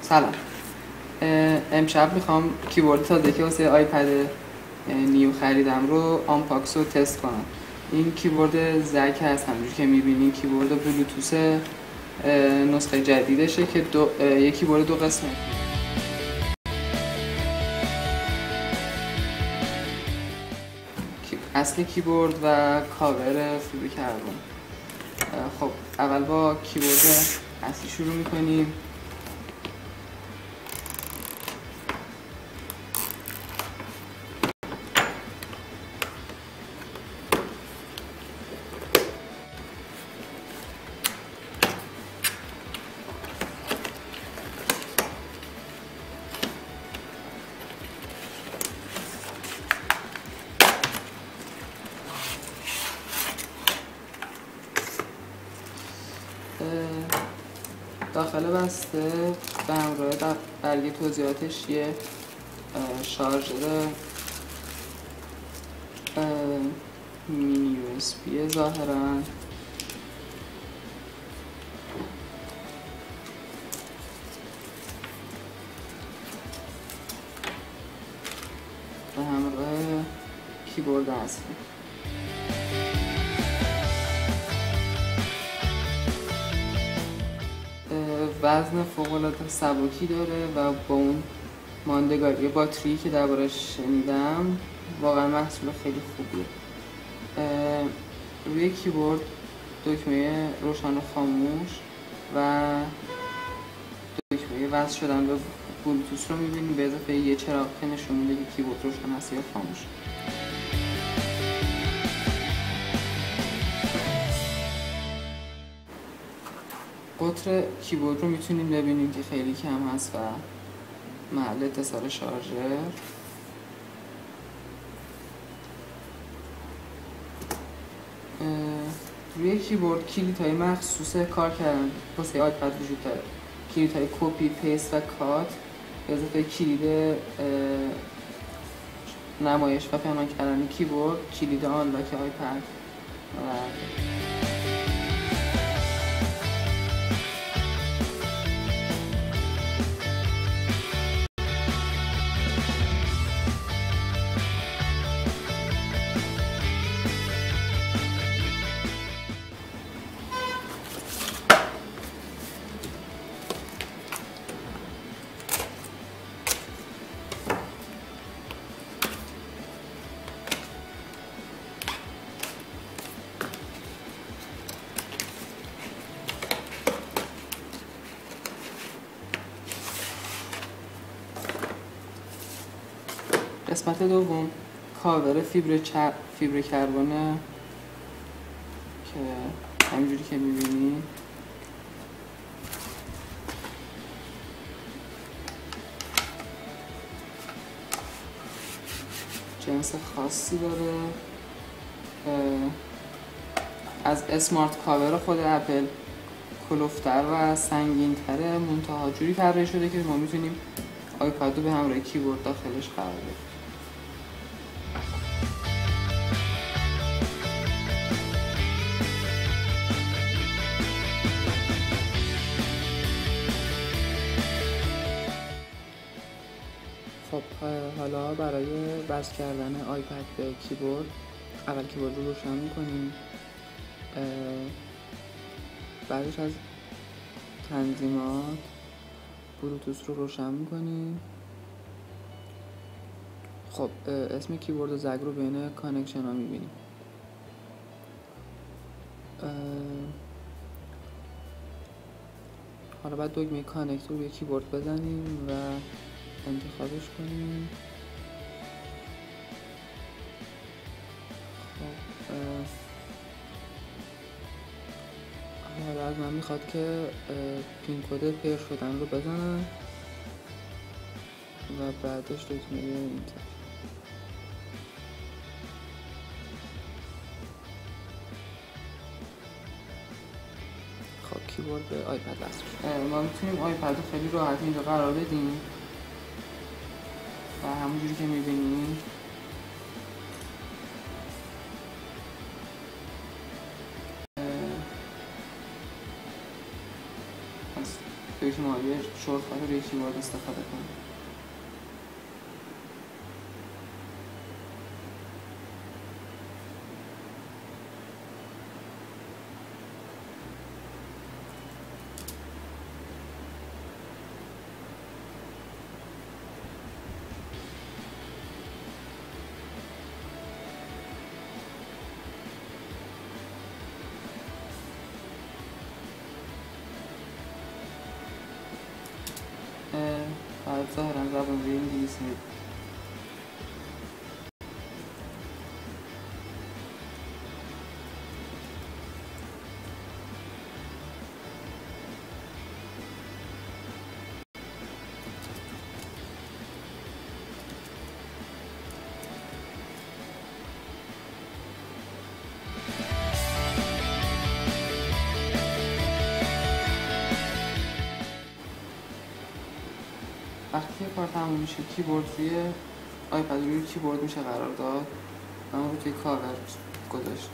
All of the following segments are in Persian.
سلام. امشب میخوام کیبورد تازه که واسه آیپد نیو خریدم رو آنپاکس رو تست کنم. این کیبورد زک هست، همونجوری که میبینین کیبورد بلوتوث نسخه جدیدشه که یک کیبورد 2 قسمت. اصل کیبورد و کاور فیبر کربن. خب اول با کیبورد اصلی شروع میکنیم. داخل بسته به همراه برگه توضیحاتش یه شارژر مینی USB ظاهرا به همراه کیبورد اصلی. وزن فوق‌العاده سبکی داره و با اون ماندگاری باتری که دربارش شنیدم واقعا محصول خیلی خوبیه. روی کیبورد دکمه روشن و خاموش و دکمه وصل شدن به بلوتوث رو می‌بینیم، به اضافه یه چراغ که نشون میده که کیبورد روشن است یا خاموش. قطر کیبورد رو میتونیم ببینیم که خیلی کم هست و محل اتصال شارژر. روی کیبورد کلیدهای مخصوص کار کردن واسه آیپد وجود داره. کلیدهای کپی، پیست و کات، به اضافه کلید نمایش و پنهان کردن کیبورد، کلید آنلاک آیپد و قسمت دوم کاور فیبر کربن که همینجوری که میبینی جنس خاصی داره. از اسمارت کاور خود اپل کلوفتر و سنگین‌تره، منتها جوری طراحی شده که ما میتونیم آیپد رو به همراه کیبورد داخلش قرار بدیم. خب حالا برای وصل کردن آیپد به کیبورد اول کیبورد رو روشن میکنیم، بعدش از تنظیمات بلوتوث رو روشن میکنیم. خب اسم کیبورد زگ رو بین کانکشن ها میبینیم. حالا باید دکمه کانکت رو روی کیبورد بزنیم و انتخابش کنیم. خب حالا از من میخواد که پین کد پیر شدن رو بزنم و بعدش دکمه اینتر. خب کیبورد به آیپد وصل شد. ما میتونیم آیپد رو خیلی راحت اینجا قرار بدیم و همونجوری که میبینیم دکمه‌های شورت‌کات روی کیبورد استفاده کنیم. بعد ظاهرا زبان روی انگلیسی وقتی که کار تموم میشه کیبورد روی آیپد روی کیبورد میشه قرار داد و اون رو توی کاور گذاشت.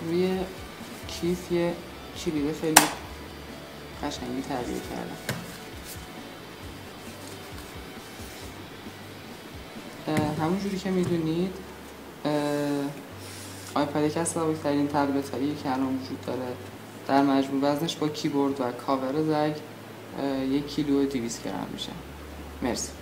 روی کیف یه کلید خیلی قشنگی طراحی کردم. همونجوری که میدونید آیپد یکی از سبک‌ترین تبلت‌هایی که الان وجود داره. در مجموع وزنش با کیبورد و کاور زگ 1 کیلو و 200 گرم میشه. مرسی.